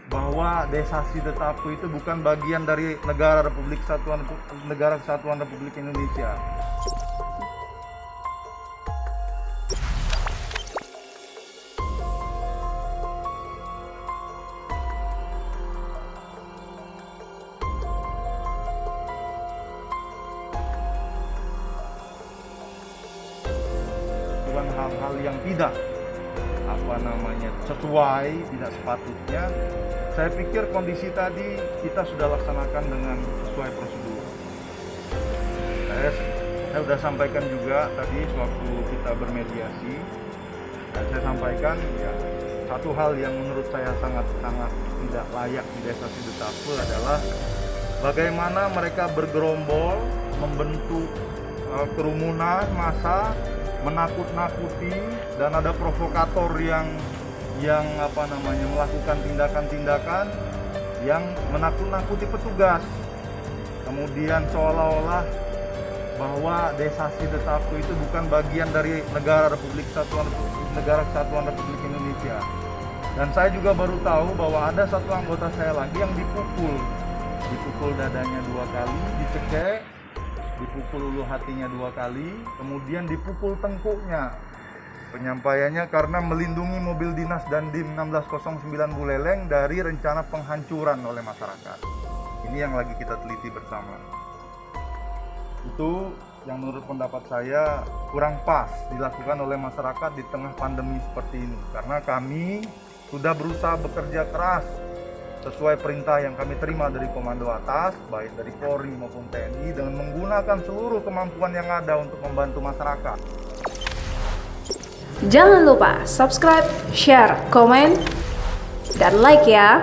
bahwa Desa Sidetapu itu bukan bagian dari Negara Kesatuan Republik Indonesia. Bukan hal-hal yang tidak sesuai, tidak sepatutnya. Saya pikir kondisi tadi kita sudah laksanakan dengan sesuai prosedur. Saya sudah sampaikan juga tadi sewaktu kita bermediasi, dan saya sampaikan ya, satu hal yang menurut saya sangat tidak layak di Desa Sidetapu adalah bagaimana mereka bergerombol membentuk kerumunan massa, menakut-nakuti, dan ada provokator yang melakukan tindakan-tindakan yang menakut-nakuti petugas. Kemudian seolah-olah bahwa Desa Sidetapu itu bukan bagian dari Negara Kesatuan Republik Indonesia. Dan saya juga baru tahu bahwa ada satu anggota saya lagi yang dipukul dadanya 2 kali, dicekek, dipukul ulu hatinya 2 kali, kemudian dipukul tengkuknya. Penyampaiannya karena melindungi mobil dinas Dandim 1609 Buleleng dari rencana penghancuran oleh masyarakat. Ini yang lagi kita teliti bersama. Itu yang menurut pendapat saya kurang pas dilakukan oleh masyarakat di tengah pandemi seperti ini. Karena kami sudah berusaha bekerja keras sesuai perintah yang kami terima dari komando atas, baik dari Polri maupun TNI, dengan menggunakan seluruh kemampuan yang ada untuk membantu masyarakat. Jangan lupa subscribe, share, komen, dan like ya.